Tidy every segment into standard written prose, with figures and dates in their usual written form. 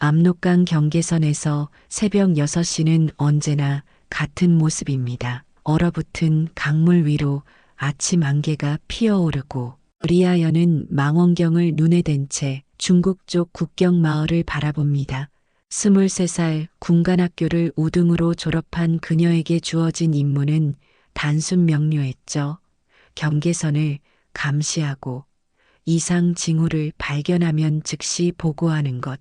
압록강 경계선에서 새벽 6시는 언제나 같은 모습입니다. 얼어붙은 강물 위로 아침 안개가 피어오르고 리아연은 망원경을 눈에 댄 채 중국 쪽 국경 마을을 바라봅니다. 23살 군관학교를 우등으로 졸업한 그녀에게 주어진 임무는 단순 명료했죠. 경계선을 감시하고 이상 징후를 발견하면 즉시 보고하는 것.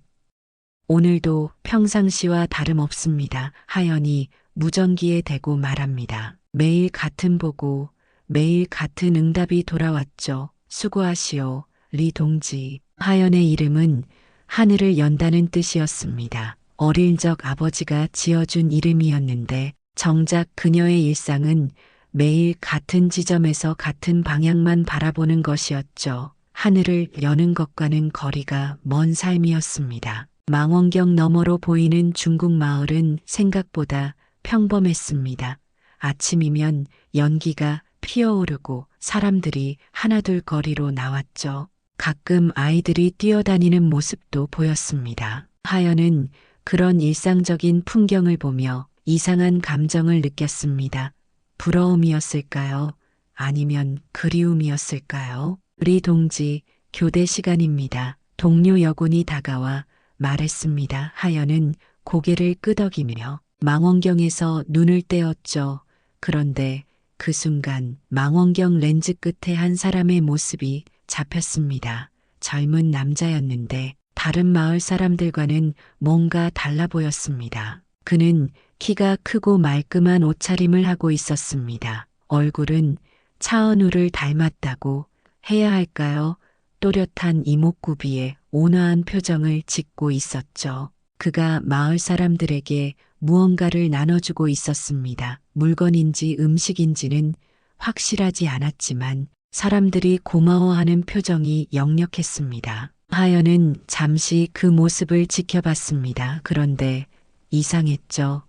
오늘도 평상시와 다름없습니다. 하연이 무전기에 대고 말합니다. 매일 같은 보고, 매일 같은 응답이 돌아왔죠. 수고하시오, 리 동지. 하연의 이름은 하늘을 연다는 뜻이었습니다. 어릴 적 아버지가 지어준 이름이었는데 정작 그녀의 일상은 매일 같은 지점에서 같은 방향만 바라보는 것이었죠. 하늘을 여는 것과는 거리가 먼 삶이었습니다. 망원경 너머로 보이는 중국 마을은 생각보다 평범했습니다. 아침이면 연기가 피어오르고 사람들이 하나둘 거리로 나왔죠. 가끔 아이들이 뛰어다니는 모습도 보였습니다. 하연은 그런 일상적인 풍경을 보며 이상한 감정을 느꼈습니다. 부러움이었을까요? 아니면 그리움이었을까요? 리 동지, 교대 시간입니다. 동료 여군이 다가와 말했습니다. 하연은 고개를 끄덕이며 망원경에서 눈을 떼었죠. 그런데 그 순간 망원경 렌즈 끝에 한 사람의 모습이 잡혔습니다. 젊은 남자였는데 다른 마을 사람들과는 뭔가 달라 보였습니다. 그는 키가 크고 말끔한 옷차림을 하고 있었습니다. 얼굴은 차은우를 닮았다고 해야 할까요? 또렷한 이목구비에 온화한 표정을 짓고 있었죠. 그가 마을 사람들에게 무언가를 나눠주고 있었습니다. 물건인지 음식인지는 확실하지 않았지만 사람들이 고마워하는 표정이 역력했습니다. 하연은 잠시 그 모습을 지켜봤습니다. 그런데 이상했죠.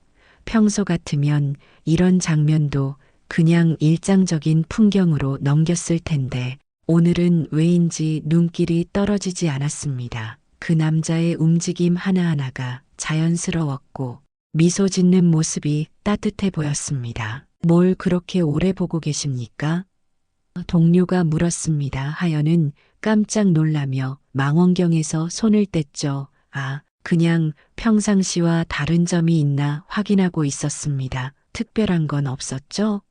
평소 같으면 이런 장면도 그냥 일상적인 풍경으로 넘겼을 텐데 오늘은 왜인지 눈길이 떨어지지 않았습니다. 그 남자의 움직임 하나하나가 자연스러웠고 미소 짓는 모습이 따뜻해 보였습니다. 뭘 그렇게 오래 보고 계십니까? 동료가 물었습니다. 하연은 깜짝 놀라며 망원경에서 손을 뗐죠. 그냥 평상시와 다른 점이 있나 확인하고 있었습니다. 특별한 건 없었죠?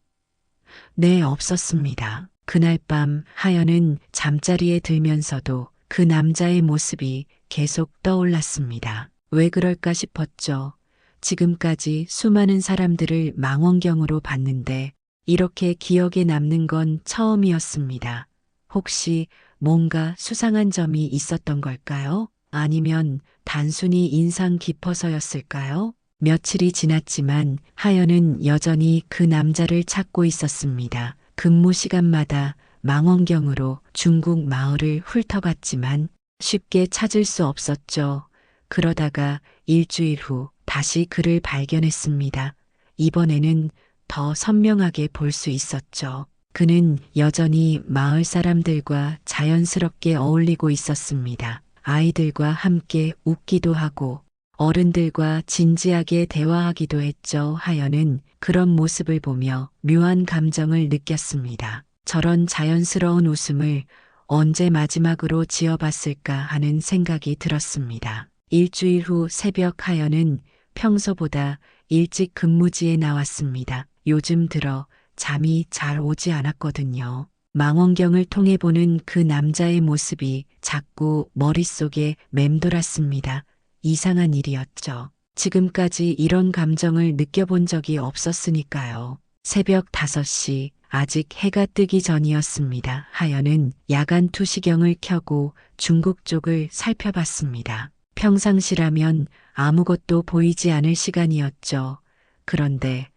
네, 없었습니다. 그날 밤 하연은 잠자리에 들면서도 그 남자의 모습이 계속 떠올랐습니다. 왜 그럴까 싶었죠. 지금까지 수많은 사람들을 망원경으로 봤는데 이렇게 기억에 남는 건 처음이었습니다. 혹시 뭔가 수상한 점이 있었던 걸까요? 아니면 단순히 인상 깊어서였을까요? 며칠이 지났지만 하연은 여전히 그 남자를 찾고 있었습니다. 근무 시간마다 망원경으로 중국 마을을 훑어봤지만 쉽게 찾을 수 없었죠. 그러다가 일주일 후 다시 그를 발견했습니다. 이번에는 더 선명하게 볼 수 있었죠. 그는 여전히 마을 사람들과 자연스럽게 어울리고 있었습니다. 아이들과 함께 웃기도 하고 어른들과 진지하게 대화하기도 했죠. 하연은 그런 모습을 보며 묘한 감정을 느꼈습니다. 저런 자연스러운 웃음을 언제 마지막으로 지어봤을까 하는 생각이 들었습니다. 일주일 후 새벽 하연은 평소보다 일찍 근무지에 나왔습니다. 요즘 들어 잠이 잘 오지 않았거든요. 망원경을 통해 보는 그 남자의 모습이 자꾸 머릿속에 맴돌았습니다. 이상한 일이었죠. 지금까지 이런 감정을 느껴본 적이 없었으니까요. 새벽 5시, 아직 해가 뜨기 전이었습니다. 하연은 야간 투시경을 켜고 중국 쪽을 살펴봤습니다. 평상시라면 아무것도 보이지 않을 시간이었죠. 그런데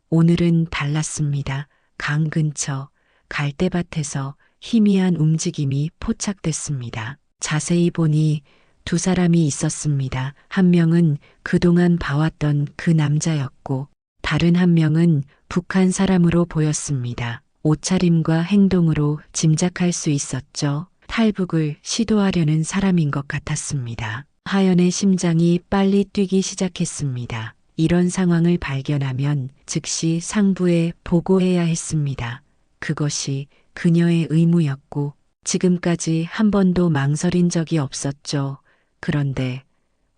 오늘은 달랐습니다. 강 근처 갈대밭에서 희미한 움직임이 포착됐습니다. 자세히 보니 두 사람이 있었습니다. 한 명은 그동안 봐왔던 그 남자였고 다른 한 명은 북한 사람으로 보였습니다. 옷차림과 행동으로 짐작할 수 있었죠. 탈북을 시도하려는 사람인 것 같았습니다. 하연의 심장이 빨리 뛰기 시작했습니다. 이런 상황을 발견하면 즉시 상부에 보고해야 했습니다. 그것이 그녀의 의무였고 지금까지 한 번도 망설인 적이 없었죠. 그런데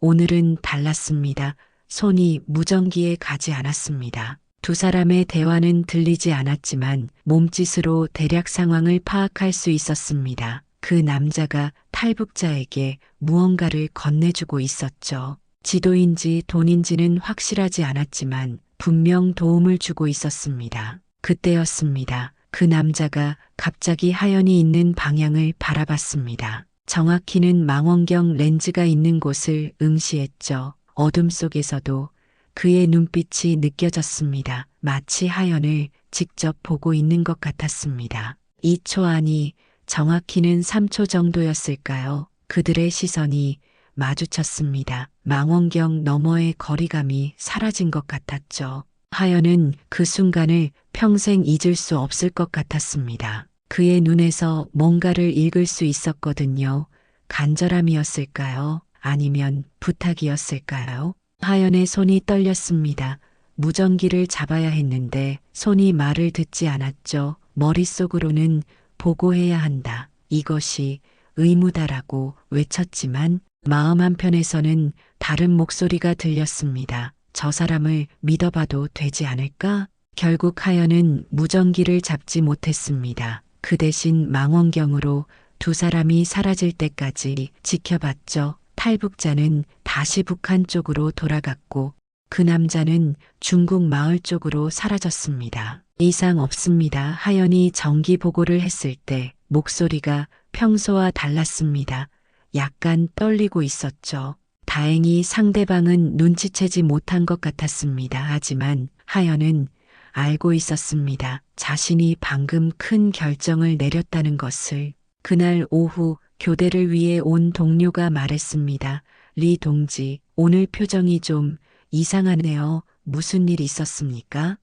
오늘은 달랐습니다. 손이 무전기에 가지 않았습니다. 두 사람의 대화는 들리지 않았지만 몸짓으로 대략 상황을 파악할 수 있었습니다. 그 남자가 탈북자에게 무언가를 건네주고 있었죠. 지도인지 돈인지는 확실하지 않았지만 분명 도움을 주고 있었습니다. 그때였습니다. 그 남자가 갑자기 하연이 있는 방향을 바라봤습니다. 정확히는 망원경 렌즈가 있는 곳을 응시했죠. 어둠 속에서도 그의 눈빛이 느껴졌습니다. 마치 하연을 직접 보고 있는 것 같았습니다. 2초 아니 정확히는 3초 정도였을까요? 그들의 시선이 마주쳤습니다. 망원경 너머의 거리감이 사라진 것 같았죠. 하연은 그 순간을 평생 잊을 수 없을 것 같았습니다. 그의 눈에서 뭔가를 읽을 수 있었거든요. 간절함이었을까요? 아니면 부탁이었을까요? 하연의 손이 떨렸습니다. 무전기를 잡아야 했는데 손이 말을 듣지 않았죠. 머릿속으로는 보고해야 한다. 이것이 의무다라고 외쳤지만 마음 한편에서는 다른 목소리가 들렸습니다. 저 사람을 믿어봐도 되지 않을까? 결국 하연은 무전기를 잡지 못했습니다. 그 대신 망원경으로 두 사람이 사라질 때까지 지켜봤죠. 탈북자는 다시 북한 쪽으로 돌아갔고 그 남자는 중국 마을 쪽으로 사라졌습니다. 이상 없습니다. 하연이 정기 보고를 했을 때 목소리가 평소와 달랐습니다. 약간 떨리고 있었죠. 다행히 상대방은 눈치채지 못한 것 같았습니다. 하지만 하연은 알고 있었습니다. 자신이 방금 큰 결정을 내렸다는 것을. 그날 오후 교대를 위해 온 동료가 말했습니다. 리 동지, 오늘 표정이 좀 이상하네요. 무슨 일 있었습니까?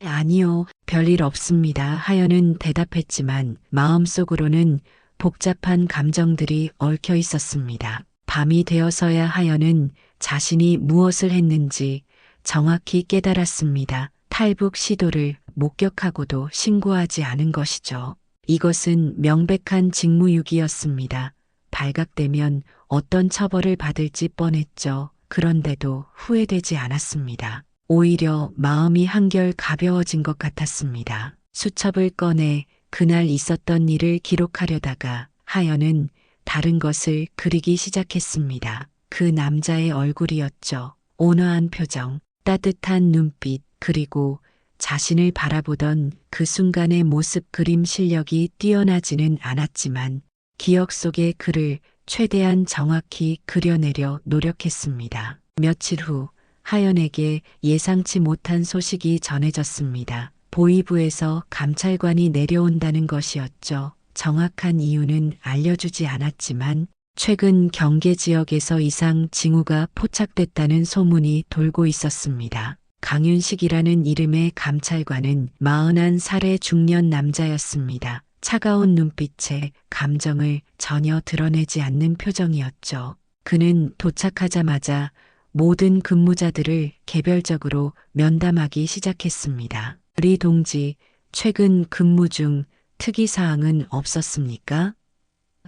아니요, 별일 없습니다. 하연은 대답했지만 마음속으로는 복잡한 감정들이 얽혀 있었습니다. 밤이 되어서야 하연은 자신이 무엇을 했는지 정확히 깨달았습니다. 탈북 시도를 목격하고도 신고하지 않은 것이죠. 이것은 명백한 직무유기였습니다. 발각되면 어떤 처벌을 받을지 뻔했죠. 그런데도 후회되지 않았습니다. 오히려 마음이 한결 가벼워진 것 같았습니다. 수첩을 꺼내 그날 있었던 일을 기록하려다가 하연은 다른 것을 그리기 시작했습니다. 그 남자의 얼굴이었죠. 온화한 표정, 따뜻한 눈빛, 그리고 자신을 바라보던 그 순간의 모습. 그림 실력이 뛰어나지는 않았지만 기억 속의 그를 최대한 정확히 그려내려 노력했습니다. 며칠 후 하연에게 예상치 못한 소식이 전해졌습니다. 보위부에서 감찰관이 내려온다는 것이었죠. 정확한 이유는 알려주지 않았지만 최근 경계 지역에서 이상 징후가 포착됐다는 소문이 돌고 있었습니다. 강윤식이라는 이름의 감찰관은 41살의 중년 남자였습니다. 차가운 눈빛에 감정을 전혀 드러내지 않는 표정이었죠. 그는 도착하자마자 모든 근무자들을 개별적으로 면담하기 시작했습니다. 리 동지, 최근 근무 중 특이사항은 없었습니까?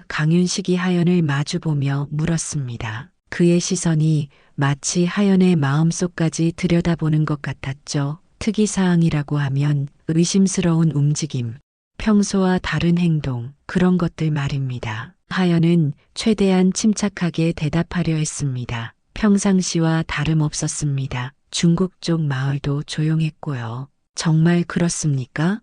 강윤식이 하연을 마주보며 물었습니다. 그의 시선이 마치 하연의 마음속까지 들여다보는 것 같았죠. 특이사항이라고 하면 의심스러운 움직임, 평소와 다른 행동, 그런 것들 말입니다. 하연은 최대한 침착하게 대답하려 했습니다. 평상시와 다름없었습니다. 중국 쪽 마을도 조용했고요. 정말 그렇습니까?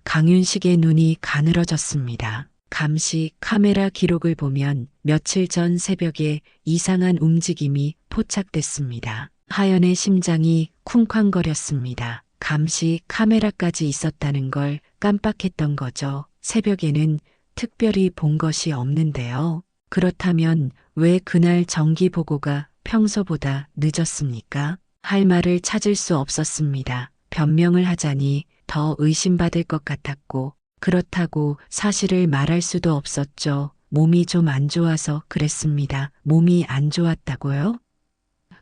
강윤식의 눈이 가늘어졌습니다. 감시 카메라 기록을 보면 며칠 전 새벽에 이상한 움직임이 포착됐습니다. 하연의 심장이 쿵쾅거렸습니다. 감시 카메라까지 있었다는 걸 깜빡했던 거죠. 새벽에는 특별히 본 것이 없는데요. 그렇다면 왜 그날 정기 보고가 평소보다 늦었습니까? 할 말을 찾을 수 없었습니다. 변명을 하자니 더 의심받을 것 같았고 그렇다고 사실을 말할 수도 없었죠. 몸이 좀 안 좋아서 그랬습니다. 몸이 안 좋았다고요?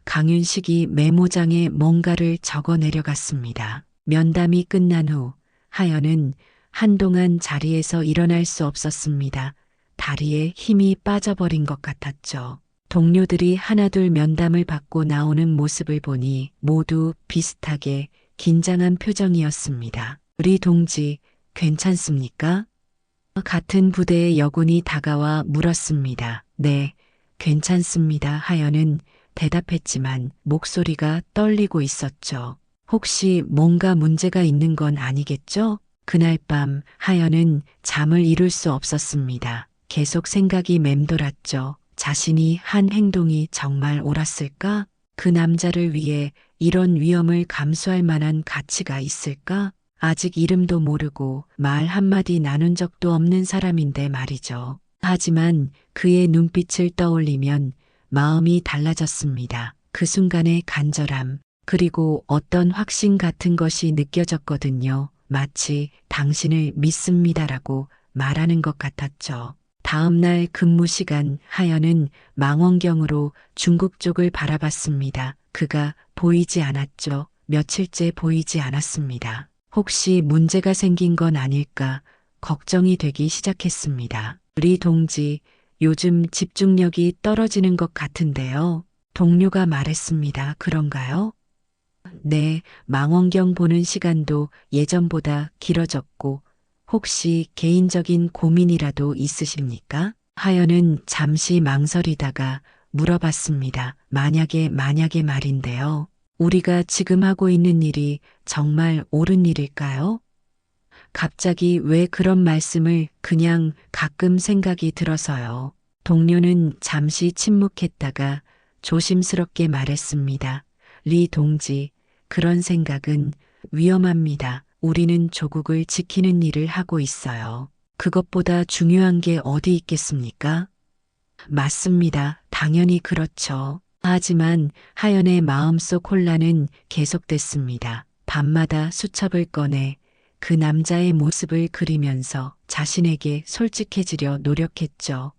강윤식이 메모장에 뭔가를 적어 내려갔습니다. 면담이 끝난 후 하연은 한동안 자리에서 일어날 수 없었습니다. 다리에 힘이 빠져버린 것 같았죠. 동료들이 하나둘 면담을 받고 나오는 모습을 보니 모두 비슷하게 긴장한 표정이었습니다. 우리 동지, 괜찮습니까? 같은 부대의 여군이 다가와 물었습니다. 네, 괜찮습니다. 하연은 대답했지만 목소리가 떨리고 있었죠. 혹시 뭔가 문제가 있는 건 아니겠죠? 그날 밤 하연은 잠을 이룰 수 없었습니다. 계속 생각이 맴돌았죠. 자신이 한 행동이 정말 옳았을까? 그 남자를 위해 이런 위험을 감수할 만한 가치가 있을까? 아직 이름도 모르고 말 한마디 나눈 적도 없는 사람인데 말이죠. 하지만 그의 눈빛을 떠올리면 마음이 달라졌습니다. 그 순간의 간절함, 그리고 어떤 확신 같은 것이 느껴졌거든요. 마치 당신을 믿습니다라고 말하는 것 같았죠. 다음 날 근무 시간 하연은 망원경으로 중국 쪽을 바라봤습니다. 그가 보이지 않았죠. 며칠째 보이지 않았습니다. 혹시 문제가 생긴 건 아닐까 걱정이 되기 시작했습니다. 우리 동지, 요즘 집중력이 떨어지는 것 같은데요. 동료가 말했습니다. 그런가요? 네, 망원경 보는 시간도 예전보다 길어졌고, 혹시 개인적인 고민이라도 있으십니까? 하연은 잠시 망설이다가 물어봤습니다. 만약에 말인데요. 우리가 지금 하고 있는 일이 정말 옳은 일일까요? 갑자기 왜 그런 말씀을 그냥 가끔 생각이 들어서요. 동료는 잠시 침묵했다가 조심스럽게 말했습니다. 리 동지, 그런 생각은 위험합니다. 우리는 조국을 지키는 일을 하고 있어요. 그것보다 중요한 게 어디 있겠습니까? 맞습니다. 당연히 그렇죠. 하지만 하연의 마음속 혼란은 계속됐습니다. 밤마다 수첩을 꺼내 그 남자의 모습을 그리면서 자신에게 솔직해지려 노력했죠.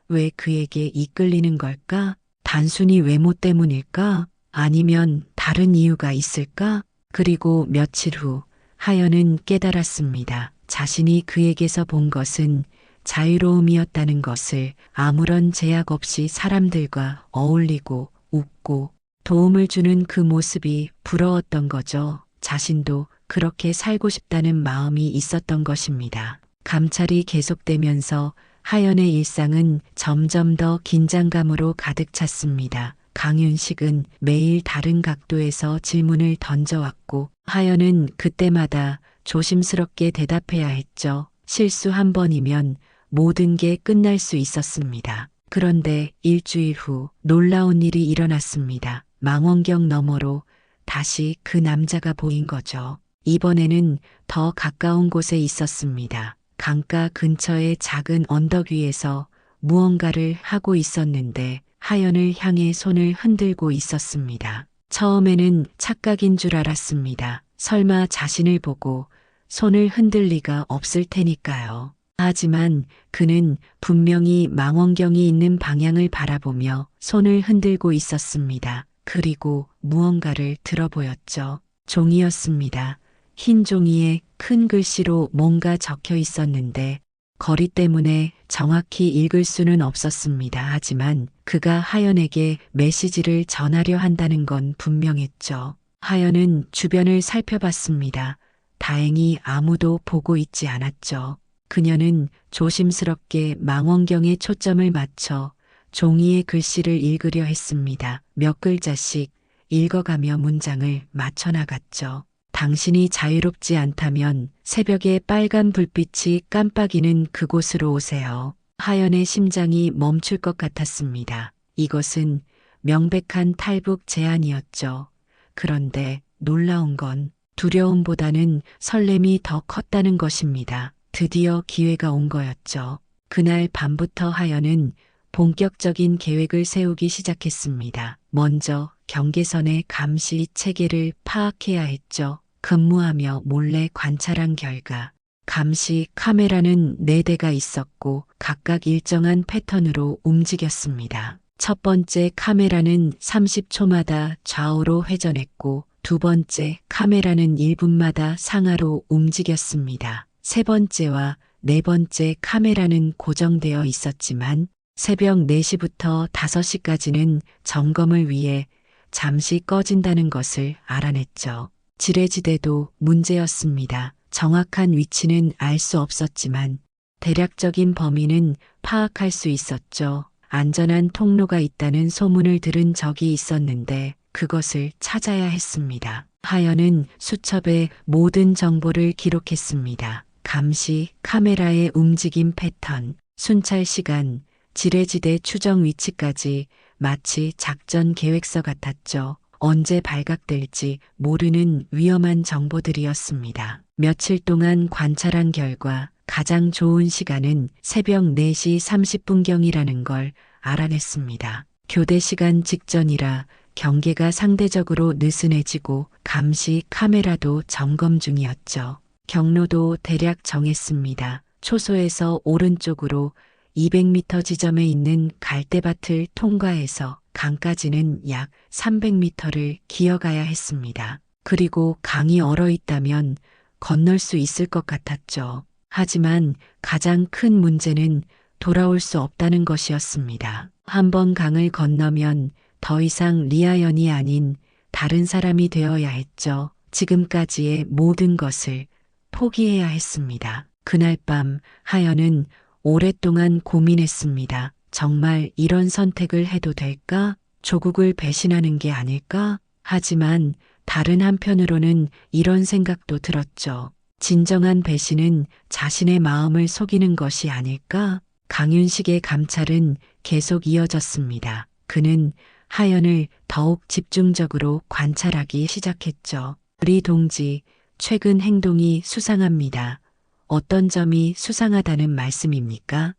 왜 그에게 이끌리는 걸까? 단순히 외모 때문일까? 아니면 다른 이유가 있을까? 그리고 며칠 후 하연은 깨달았습니다. 자신이 그에게서 본 것은 자유로움이었다는 것을. 아무런 제약 없이 사람들과 어울리고 웃고 도움을 주는 그 모습이 부러웠던 거죠. 자신도 그렇게 살고 싶다는 마음이 있었던 것입니다. 감찰이 계속되면서 하연의 일상은 점점 더 긴장감으로 가득 찼습니다. 강윤식은 매일 다른 각도에서 질문을 던져왔고 하연은 그때마다 조심스럽게 대답해야 했죠. 실수 한 번이면 모든 게 끝날 수 있었습니다. 그런데 일주일 후 놀라운 일이 일어났습니다. 망원경 너머로 다시 그 남자가 보인 거죠. 이번에는 더 가까운 곳에 있었습니다. 강가 근처의 작은 언덕 위에서 무언가를 하고 있었는데 하연을 향해 손을 흔들고 있었습니다. 처음에는 착각인 줄 알았습니다. 설마 자신을 보고 손을 흔들 리가 없을 테니까요. 하지만 그는 분명히 망원경이 있는 방향을 바라보며 손을 흔들고 있었습니다. 그리고 무언가를 들어 보였죠. 종이였습니다. 흰 종이에 큰 글씨로 뭔가 적혀 있었는데 거리 때문에 정확히 읽을 수는 없었습니다. 하지만 그가 하연에게 메시지를 전하려 한다는 건 분명했죠. 하연은 주변을 살펴봤습니다. 다행히 아무도 보고 있지 않았죠. 그녀는 조심스럽게 망원경에 초점을 맞춰 종이의 글씨를 읽으려 했습니다. 몇 글자씩 읽어가며 문장을 맞춰나갔죠. 당신이 자유롭지 않다면 새벽에 빨간 불빛이 깜빡이는 그곳으로 오세요. 하연의 심장이 멈출 것 같았습니다. 이것은 명백한 탈북 제안이었죠. 그런데 놀라운 건 두려움보다는 설렘이 더 컸다는 것입니다. 드디어 기회가 온 거였죠. 그날 밤부터 하연은 본격적인 계획을 세우기 시작했습니다. 먼저 경계선의 감시 체계를 파악해야 했죠. 근무하며 몰래 관찰한 결과 감시 카메라는 4대가 있었고 각각 일정한 패턴으로 움직였습니다. 첫 번째 카메라는 30초마다 좌우로 회전했고 두 번째 카메라는 1분마다 상하로 움직였습니다. 세 번째와 네 번째 카메라는 고정되어 있었지만 새벽 4시부터 5시까지는 점검을 위해 잠시 꺼진다는 것을 알아냈죠. 지뢰지대도 문제였습니다. 정확한 위치는 알 수 없었지만 대략적인 범위는 파악할 수 있었죠. 안전한 통로가 있다는 소문을 들은 적이 있었는데 그것을 찾아야 했습니다. 하연은 수첩에 모든 정보를 기록했습니다. 감시, 카메라의 움직임 패턴, 순찰 시간, 지뢰지대 추정 위치까지 마치 작전 계획서 같았죠. 언제 발각될지 모르는 위험한 정보들이었습니다. 며칠 동안 관찰한 결과 가장 좋은 시간은 새벽 4시 30분경이라는 걸 알아냈습니다. 교대 시간 직전이라 경계가 상대적으로 느슨해지고 감시 카메라도 점검 중이었죠. 경로도 대략 정했습니다. 초소에서 오른쪽으로 200m 지점에 있는 갈대밭을 통과해서 강까지는 약 300m를 기어가야 했습니다. 그리고 강이 얼어 있다면 건널 수 있을 것 같았죠. 하지만 가장 큰 문제는 돌아올 수 없다는 것이었습니다. 한 번 강을 건너면 더 이상 리아연이 아닌 다른 사람이 되어야 했죠. 지금까지의 모든 것을 포기해야 했습니다. 그날 밤 하연은 오랫동안 고민했습니다. 정말 이런 선택을 해도 될까? 조국을 배신하는 게 아닐까? 하지만 다른 한편으로는 이런 생각도 들었죠. 진정한 배신은 자신의 마음을 속이는 것이 아닐까? 강윤식의 감찰은 계속 이어졌습니다. 그는 하연을 더욱 집중적으로 관찰하기 시작했죠. 우리 동지, 최근 행동이 수상합니다. 어떤 점이 수상하다는 말씀입니까?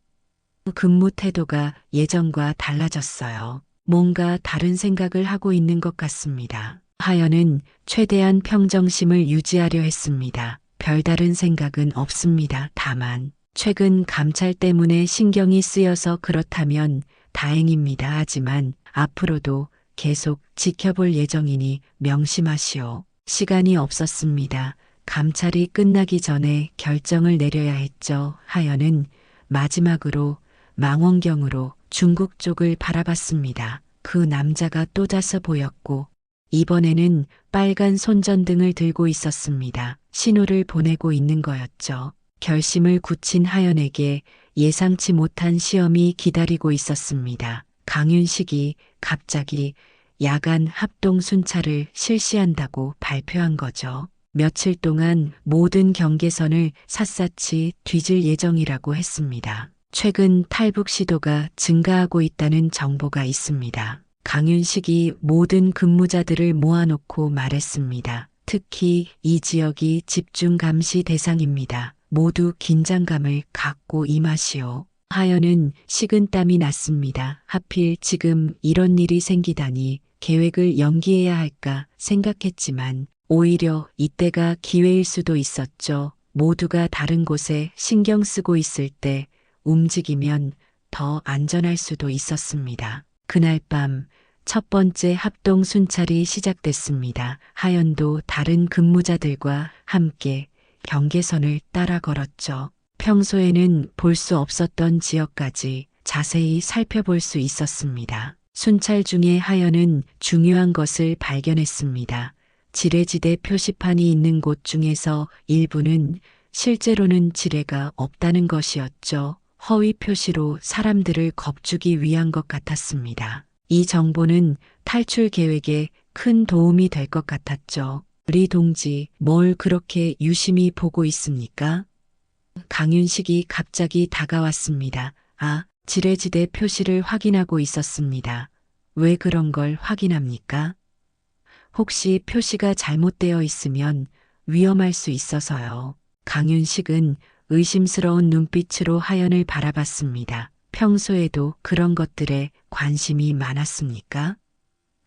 근무 태도가 예전과 달라졌어요. 뭔가 다른 생각을 하고 있는 것 같습니다. 하연은 최대한 평정심을 유지하려 했습니다. 별다른 생각은 없습니다. 다만 최근 감찰 때문에 신경이 쓰여서 그렇다면 다행입니다. 하지만 앞으로도 계속 지켜볼 예정이니 명심하시오. 시간이 없었습니다. 감찰이 끝나기 전에 결정을 내려야 했죠. 하연은 마지막으로 망원경으로 중국 쪽을 바라봤습니다. 그 남자가 또 자서 보였고 이번에는 빨간 손전등을 들고 있었습니다. 신호를 보내고 있는 거였죠. 결심을 굳힌 하연에게 예상치 못한 시험이 기다리고 있었습니다. 강윤식이 갑자기 야간 합동 순찰을 실시한다고 발표한 거죠. 며칠 동안 모든 경계선을 샅샅이 뒤질 예정이라고 했습니다. 최근 탈북 시도가 증가하고 있다는 정보가 있습니다. 강윤식이 모든 근무자들을 모아놓고 말했습니다. 특히 이 지역이 집중 감시 대상입니다. 모두 긴장감을 갖고 임하시오. 하연은 식은땀이 났습니다. 하필 지금 이런 일이 생기다니 계획을 연기해야 할까 생각했지만 오히려 이때가 기회일 수도 있었죠. 모두가 다른 곳에 신경 쓰고 있을 때 움직이면 더 안전할 수도 있었습니다. 그날 밤 첫 번째 합동 순찰이 시작됐습니다. 하연도 다른 근무자들과 함께 경계선을 따라 걸었죠. 평소에는 볼 수 없었던 지역까지 자세히 살펴볼 수 있었습니다. 순찰 중에 하연은 중요한 것을 발견했습니다. 지뢰지대 표시판이 있는 곳 중에서 일부는 실제로는 지뢰가 없다는 것이었죠. 허위 표시로 사람들을 겁주기 위한 것 같았습니다. 이 정보는 탈출 계획에 큰 도움이 될 것 같았죠. 우리 동지, 뭘 그렇게 유심히 보고 있습니까? 강윤식이 갑자기 다가왔습니다. 아, 지뢰지대 표시를 확인하고 있었습니다. 왜 그런 걸 확인합니까? 혹시 표시가 잘못되어 있으면 위험할 수 있어서요. 강윤식은 의심스러운 눈빛으로 하연을 바라봤습니다. 평소에도 그런 것들에 관심이 많았습니까?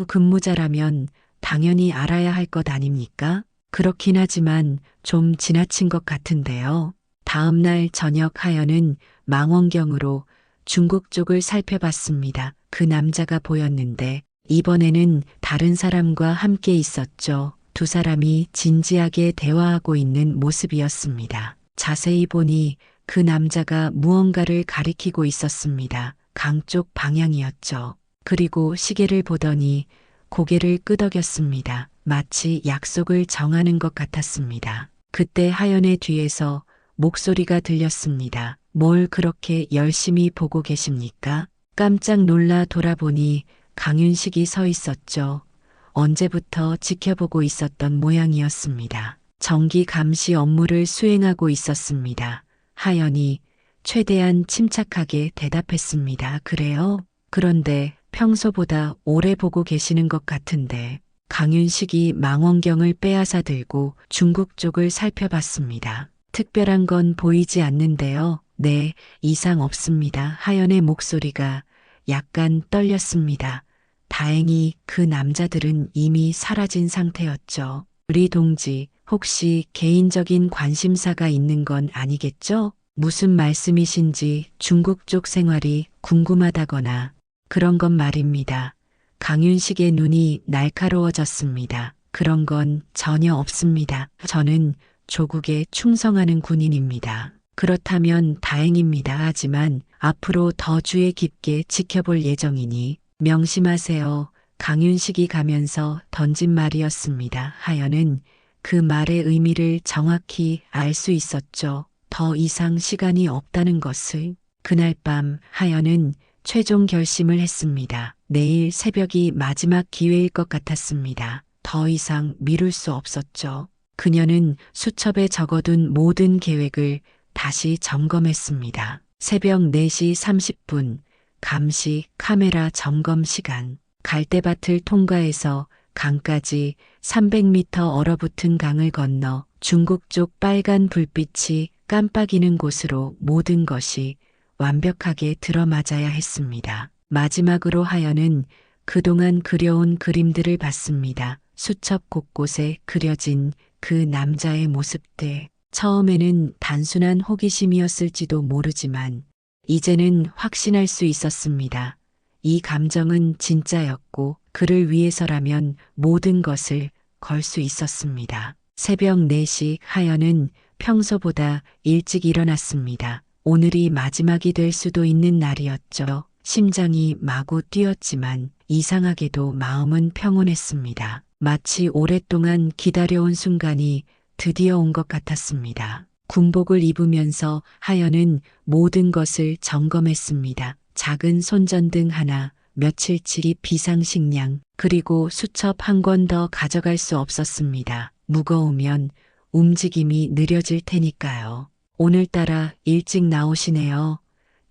근무자라면 당연히 알아야 할 것 아닙니까? 그렇긴 하지만 좀 지나친 것 같은데요. 다음 날 저녁 하연은 망원경으로 중국 쪽을 살펴봤습니다. 그 남자가 보였는데 이번에는 다른 사람과 함께 있었죠. 두 사람이 진지하게 대화하고 있는 모습이었습니다. 자세히 보니 그 남자가 무언가를 가리키고 있었습니다. 강 쪽 방향이었죠. 그리고 시계를 보더니 고개를 끄덕였습니다. 마치 약속을 정하는 것 같았습니다. 그때 하연의 뒤에서 목소리가 들렸습니다. 뭘 그렇게 열심히 보고 계십니까? 깜짝 놀라 돌아보니 강윤식이 서 있었죠. 언제부터 지켜보고 있었던 모양이었습니다. 정기 감시 업무를 수행하고 있었습니다. 하연이 최대한 침착하게 대답했습니다. 그래요? 그런데 평소보다 오래 보고 계시는 것 같은데. 강윤식이 망원경을 빼앗아 들고 중국 쪽을 살펴봤습니다. 특별한 건 보이지 않는데요. 네, 이상 없습니다. 하연의 목소리가 약간 떨렸습니다. 다행히 그 남자들은 이미 사라진 상태였죠. 우리 동지, 혹시 개인적인 관심사가 있는 건 아니겠죠? 무슨 말씀이신지 중국 쪽 생활이 궁금하다거나 그런 건 말입니다. 강윤식의 눈이 날카로워졌습니다. 그런 건 전혀 없습니다. 저는 조국에 충성하는 군인입니다. 그렇다면 다행입니다. 하지만 앞으로 더 주의 깊게 지켜볼 예정이니 명심하세요. 강윤식이 가면서 던진 말이었습니다. 하연은 그 말의 의미를 정확히 알 수 있었죠. 더 이상 시간이 없다는 것을. 그날 밤 하연은 최종 결심을 했습니다. 내일 새벽이 마지막 기회일 것 같았습니다. 더 이상 미룰 수 없었죠. 그녀는 수첩에 적어둔 모든 계획을 다시 점검했습니다. 새벽 4시 30분, 감시 카메라 점검 시간. 갈대밭을 통과해서 강까지 300m 얼어붙은 강을 건너 중국 쪽 빨간 불빛이 깜빡이는 곳으로 모든 것이 완벽하게 들어맞아야 했습니다. 마지막으로 하연은 그동안 그려온 그림들을 봤습니다. 수첩 곳곳에 그려진 그 남자의 모습들. 처음에는 단순한 호기심이었을지도 모르지만 이제는 확신할 수 있었습니다. 이 감정은 진짜였고 그를 위해서라면 모든 것을 걸 수 있었습니다. 새벽 4시 하연은 평소보다 일찍 일어났습니다. 오늘이 마지막이 될 수도 있는 날이었죠. 심장이 마구 뛰었지만 이상하게도 마음은 평온했습니다. 마치 오랫동안 기다려온 순간이 드디어 온 것 같았습니다. 군복을 입으면서 하연은 모든 것을 점검했습니다. 작은 손전등 하나, 며칠치 비상식량, 그리고 수첩 한 권 더 가져갈 수 없었습니다. 무거우면 움직임이 느려질 테니까요. 오늘따라 일찍 나오시네요.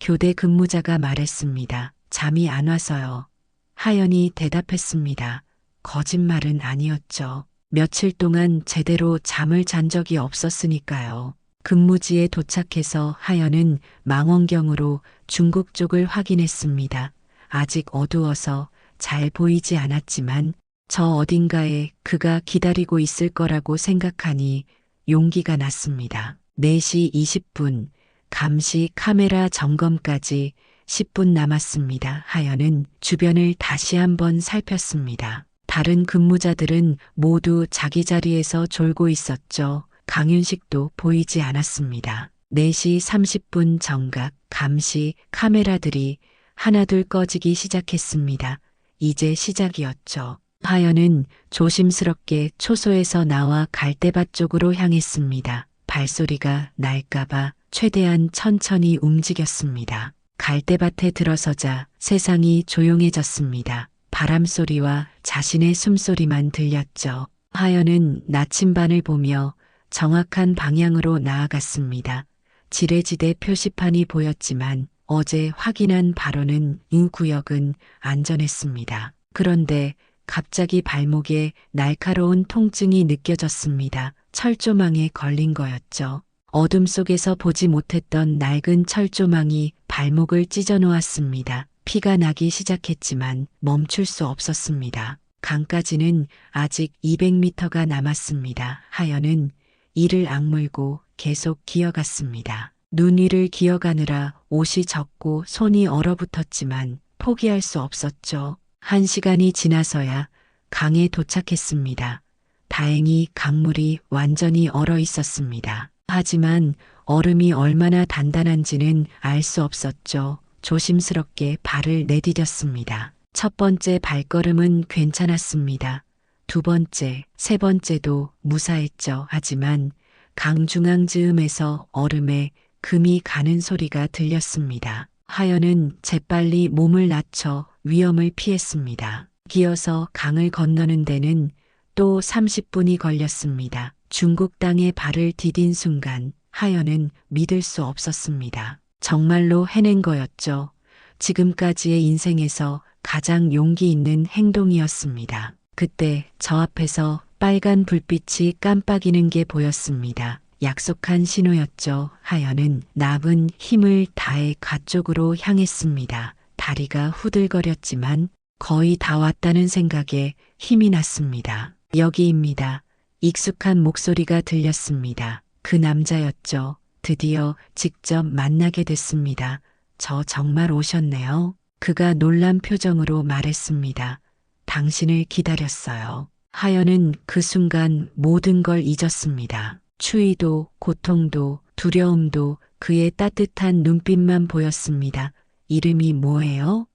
교대 근무자가 말했습니다. 잠이 안 와서요. 하연이 대답했습니다. 거짓말은 아니었죠. 며칠 동안 제대로 잠을 잔 적이 없었으니까요. 근무지에 도착해서 하연은 망원경으로 중국 쪽을 확인했습니다. 아직 어두워서 잘 보이지 않았지만 저 어딘가에 그가 기다리고 있을 거라고 생각하니 용기가 났습니다. 4시 20분, 감시 카메라 점검까지 10분 남았습니다. 하연은 주변을 다시 한번 살폈습니다. 다른 근무자들은 모두 자기 자리에서 졸고 있었죠. 강윤식도 보이지 않았습니다. 4시 30분 정각 감시 카메라들이 하나둘 꺼지기 시작했습니다. 이제 시작이었죠. 하연은 조심스럽게 초소에서 나와 갈대밭 쪽으로 향했습니다. 발소리가 날까봐 최대한 천천히 움직였습니다. 갈대밭에 들어서자 세상이 조용해졌습니다. 바람소리와 자신의 숨소리만 들렸죠. 하연은 나침반을 보며 정확한 방향으로 나아갔습니다. 지레지대 표시판이 보였지만 어제 확인한 바로는 이 구역은 안전했습니다. 그런데 갑자기 발목에 날카로운 통증이 느껴졌습니다. 철조망에 걸린 거였죠. 어둠 속에서 보지 못했던 낡은 철조망이 발목을 찢어 놓았습니다. 피가 나기 시작했지만 멈출 수 없었습니다. 강까지는 아직 200m가 남았습니다. 하연은 이를 악물고 계속 기어갔습니다. 눈 위를 기어가느라 옷이 젖고 손이 얼어붙었지만 포기할 수 없었죠. 1시간이 지나서야 강에 도착했습니다. 다행히 강물이 완전히 얼어 있었습니다. 하지만 얼음이 얼마나 단단한지는 알 수 없었죠. 조심스럽게 발을 내디뎠습니다. 첫 번째 발걸음은 괜찮았습니다. 두 번째, 세 번째도 무사했죠. 하지만 강 중앙 즈음에서 얼음에 금이 가는 소리가 들렸습니다. 하연은 재빨리 몸을 낮춰 위험을 피했습니다. 기어서 강을 건너는 데는 또 30분이 걸렸습니다. 중국 땅에 발을 디딘 순간 하연은 믿을 수 없었습니다. 정말로 해낸 거였죠. 지금까지의 인생에서 가장 용기 있는 행동이었습니다. 그때 저 앞에서 빨간 불빛이 깜빡이는 게 보였습니다. 약속한 신호였죠. 하연은 남은 힘을 다해 가 쪽으로 향했습니다. 다리가 후들거렸지만 거의 다 왔다는 생각에 힘이 났습니다. 여기입니다. 익숙한 목소리가 들렸습니다. 그 남자였죠. 드디어 직접 만나게 됐습니다. 저 정말 오셨네요. 그가 놀란 표정으로 말했습니다. 당신을 기다렸어요. 하연은 그 순간 모든 걸 잊었습니다. 추위도 고통도 두려움도 그의 따뜻한 눈빛만 보였습니다. 이름이 뭐예요?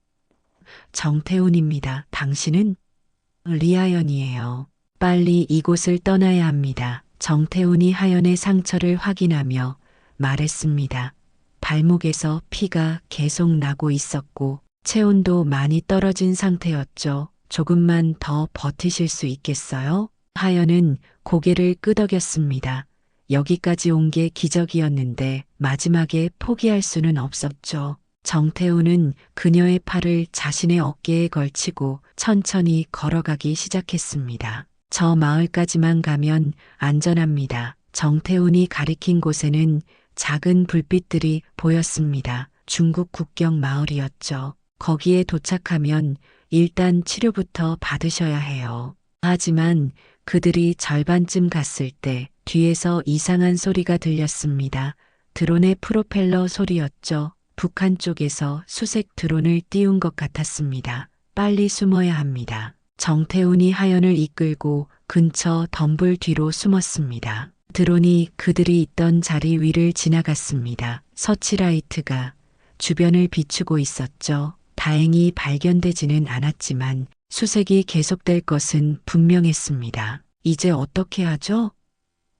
정태훈입니다. 당신은? 리아연이에요. 빨리 이곳을 떠나야 합니다. 정태훈이 하연의 상처를 확인하며 말했습니다. 발목에서 피가 계속 나고 있었고 체온도 많이 떨어진 상태였죠. 조금만 더 버티실 수 있겠어요? 하연은 고개를 끄덕였습니다. 여기까지 온 게 기적이었는데 마지막에 포기할 수는 없었죠. 정태훈은 그녀의 팔을 자신의 어깨에 걸치고 천천히 걸어가기 시작했습니다. 저 마을까지만 가면 안전합니다. 정태훈이 가리킨 곳에는 작은 불빛들이 보였습니다. 중국 국경 마을이었죠. 거기에 도착하면 일단 치료부터 받으셔야 해요. 하지만 그들이 절반쯤 갔을 때 뒤에서 이상한 소리가 들렸습니다. 드론의 프로펠러 소리였죠. 북한 쪽에서 수색 드론을 띄운 것 같았습니다. 빨리 숨어야 합니다. 정태훈이 하연을 이끌고 근처 덤불 뒤로 숨었습니다. 드론이 그들이 있던 자리 위를 지나갔습니다. 서치라이트가 주변을 비추고 있었죠. 다행히 발견되지는 않았지만 수색이 계속될 것은 분명했습니다. 이제 어떻게 하죠?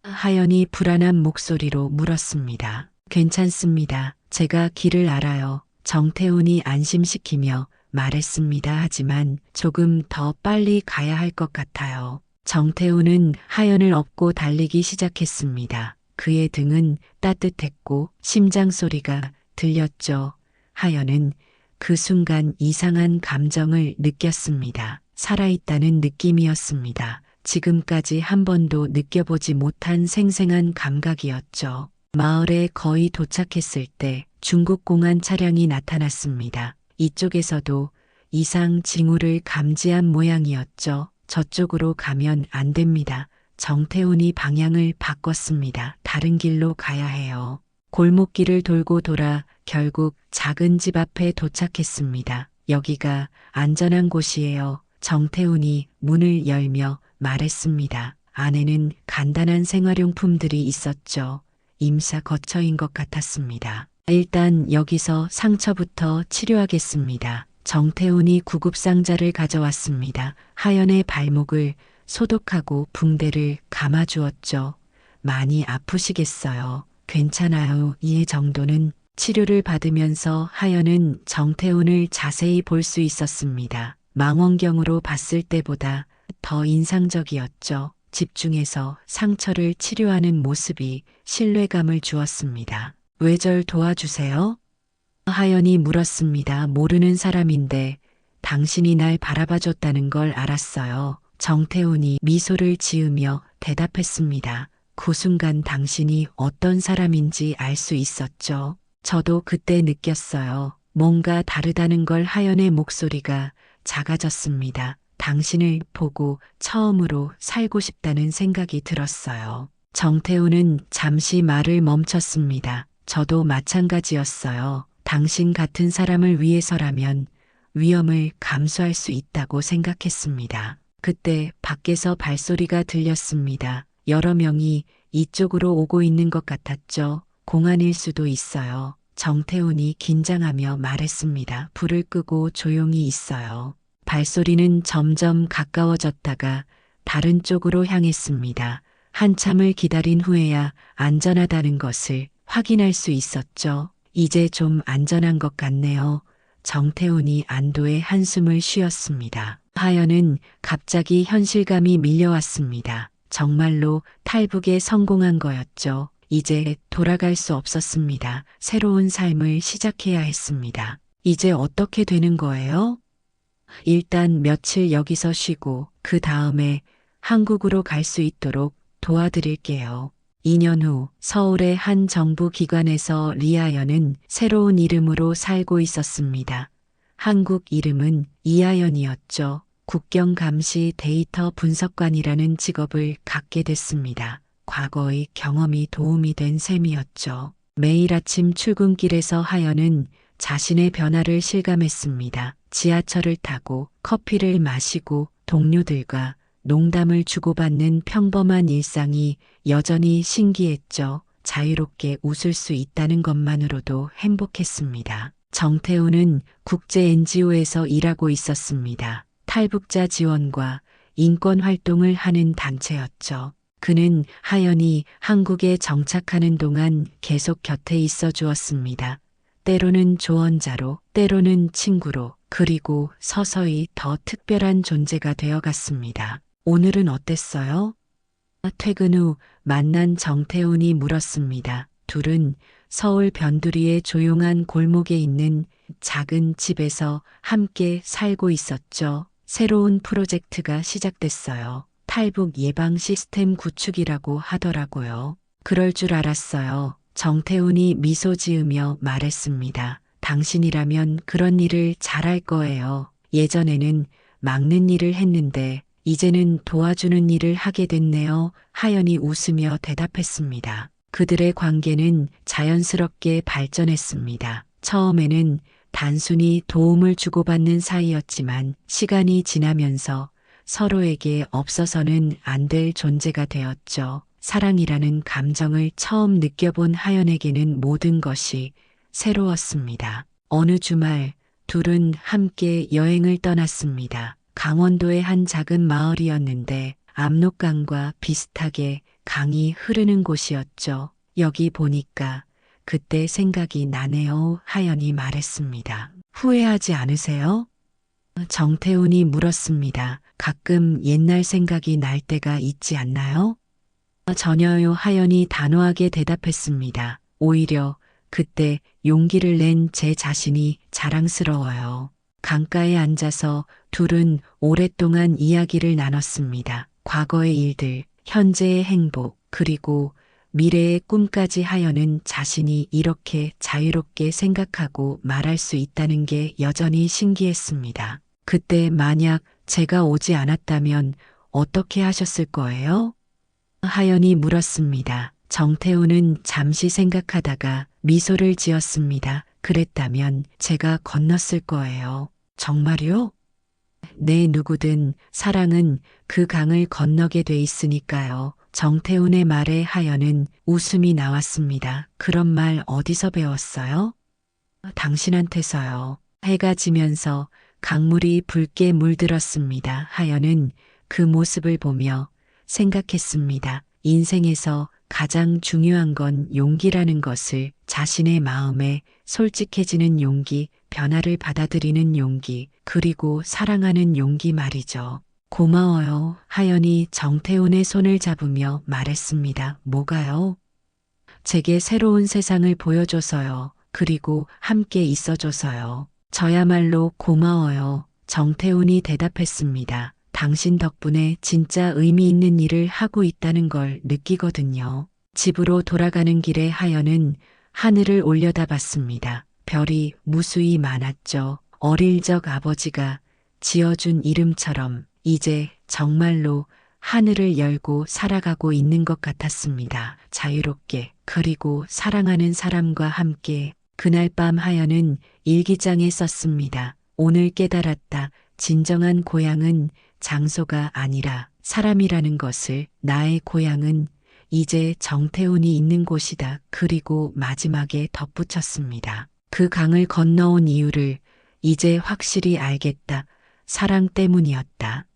하연이 불안한 목소리로 물었습니다. 괜찮습니다. 제가 길을 알아요. 정태훈이 안심시키며 말했습니다. 하지만 조금 더 빨리 가야 할 것 같아요. 정태훈은 하연을 업고 달리기 시작했습니다. 그의 등은 따뜻했고 심장 소리가 들렸죠. 하연은 그 순간 이상한 감정을 느꼈습니다. 살아있다는 느낌이었습니다. 지금까지 한 번도 느껴보지 못한 생생한 감각이었죠. 마을에 거의 도착했을 때 중국 공안 차량이 나타났습니다. 이쪽에서도 이상 징후를 감지한 모양이었죠. 저쪽으로 가면 안 됩니다. 정태훈이 방향을 바꿨습니다. 다른 길로 가야 해요. 골목길을 돌고 돌아 결국 작은 집 앞에 도착했습니다. 여기가 안전한 곳이에요. 정태훈이 문을 열며 말했습니다. 안에는 간단한 생활용품들이 있었죠. 임사 거처인 것 같았습니다. 일단 여기서 상처부터 치료하겠습니다. 정태훈이 구급상자를 가져왔습니다. 하연의 발목을 소독하고 붕대를 감아주었죠. 많이 아프시겠어요. 괜찮아요. 이 정도는. 치료를 받으면서 하연은 정태훈을 자세히 볼 수 있었습니다. 망원경으로 봤을 때보다 더 인상적이었죠. 집중해서 상처를 치료하는 모습이 신뢰감을 주었습니다. 왜 절 도와주세요? 하연이 물었습니다. 모르는 사람인데 당신이 날 바라봐줬다는 걸 알았어요. 정태훈이 미소를 지으며 대답했습니다. 그 순간 당신이 어떤 사람인지 알 수 있었죠. 저도 그때 느꼈어요. 뭔가 다르다는 걸. 하연의 목소리가 작아졌습니다. 당신을 보고 처음으로 살고 싶다는 생각이 들었어요. 정태훈은 잠시 말을 멈췄습니다. 저도 마찬가지였어요. 당신 같은 사람을 위해서라면 위험을 감수할 수 있다고 생각했습니다. 그때 밖에서 발소리가 들렸습니다. 여러 명이 이쪽으로 오고 있는 것 같았죠. 공안일 수도 있어요. 정태훈이 긴장하며 말했습니다. 불을 끄고 조용히 있어요. 발소리는 점점 가까워졌다가 다른 쪽으로 향했습니다. 한참을 기다린 후에야 안전하다는 것을 확인할 수 있었죠. 이제 좀 안전한 것 같네요. 정태훈이 안도의 한숨을 쉬었습니다. 하연은 갑자기 현실감이 밀려왔습니다. 정말로 탈북에 성공한 거였죠. 이제 돌아갈 수 없었습니다. 새로운 삶을 시작해야 했습니다. 이제 어떻게 되는 거예요? 일단 며칠 여기서 쉬고 그 다음에 한국으로 갈 수 있도록 도와드릴게요. 2년 후 서울의 한 정부 기관에서 리아연은 새로운 이름으로 살고 있었습니다. 한국 이름은 이하연이었죠. 국경감시 데이터 분석관이라는 직업을 갖게 됐습니다. 과거의 경험이 도움이 된 셈이었죠. 매일 아침 출근길에서 하연은 자신의 변화를 실감했습니다. 지하철을 타고 커피를 마시고 동료들과 농담을 주고받는 평범한 일상이 여전히 신기했죠. 자유롭게 웃을 수 있다는 것만으로도 행복했습니다. 정태훈은 국제 NGO에서 일하고 있었습니다. 탈북자 지원과 인권 활동을 하는 단체였죠. 그는 하연이 한국에 정착하는 동안 계속 곁에 있어 주었습니다. 때로는 조언자로, 때로는 친구로, 그리고 서서히 더 특별한 존재가 되어갔습니다. 오늘은 어땠어요? 퇴근 후 만난 정태훈이 물었습니다. 둘은 서울 변두리의 조용한 골목에 있는 작은 집에서 함께 살고 있었죠. 새로운 프로젝트가 시작됐어요. 탈북 예방 시스템 구축이라고 하더라고요. 그럴 줄 알았어요. 정태훈이 미소 지으며 말했습니다. 당신이라면 그런 일을 잘할 거예요. 예전에는 막는 일을 했는데 이제는 도와주는 일을 하게 됐네요. 하연이 웃으며 대답했습니다. 그들의 관계는 자연스럽게 발전했습니다. 처음에는 단순히 도움을 주고받는 사이였지만 시간이 지나면서 서로에게 없어서는 안 될 존재가 되었죠. 사랑이라는 감정을 처음 느껴본 하연에게는 모든 것이 새로웠습니다. 어느 주말 둘은 함께 여행을 떠났습니다. 강원도의 한 작은 마을이었는데 압록강과 비슷하게 강이 흐르는 곳이었죠. 여기 보니까 그때 생각이 나네요. 하연이 말했습니다. 후회하지 않으세요? 정태훈이 물었습니다. 가끔 옛날 생각이 날 때가 있지 않나요? 전혀요. 하연이 단호하게 대답했습니다. 오히려 그때 용기를 낸 제 자신이 자랑스러워요. 강가에 앉아서 둘은 오랫동안 이야기를 나눴습니다. 과거의 일들, 현재의 행복, 그리고 미래의 꿈까지. 하연은 자신이 이렇게 자유롭게 생각하고 말할 수 있다는 게 여전히 신기했습니다. 그때 만약 제가 오지 않았다면 어떻게 하셨을 거예요? 하연이 물었습니다. 정태훈은 잠시 생각하다가 미소를 지었습니다. 그랬다면 제가 건넜을 거예요. 정말요? 네, 누구든 사랑은 그 강을 건너게 돼 있으니까요. 정태훈의 말에 하연은 웃음이 나왔습니다. 그런 말 어디서 배웠어요? 당신한테서요. 해가 지면서 강물이 붉게 물들었습니다. 하연은 그 모습을 보며 생각했습니다. 인생에서 가장 중요한 건 용기라는 것을, 자신의 마음에 솔직해지는 용기, 변화를 받아들이는 용기, 그리고 사랑하는 용기 말이죠. 고마워요. 하연이 정태훈의 손을 잡으며 말했습니다. 뭐가요? 제게 새로운 세상을 보여줘서요. 그리고 함께 있어줘서요. 저야말로 고마워요. 정태훈이 대답했습니다. 당신 덕분에 진짜 의미 있는 일을 하고 있다는 걸 느끼거든요. 집으로 돌아가는 길에 하연은 하늘을 올려다봤습니다. 별이 무수히 많았죠. 어릴 적 아버지가 지어준 이름처럼 이제 정말로 하늘을 열고 살아가고 있는 것 같았습니다. 자유롭게, 그리고 사랑하는 사람과 함께. 그날 밤 하연은 일기장에 썼습니다. 오늘 깨달았다. 진정한 고향은 장소가 아니라 사람이라는 것을. 나의 고향은 이제 정태훈이 있는 곳이다. 그리고 마지막에 덧붙였습니다. 그 강을 건너온 이유를 이제 확실히 알겠다. 사랑 때문이었다.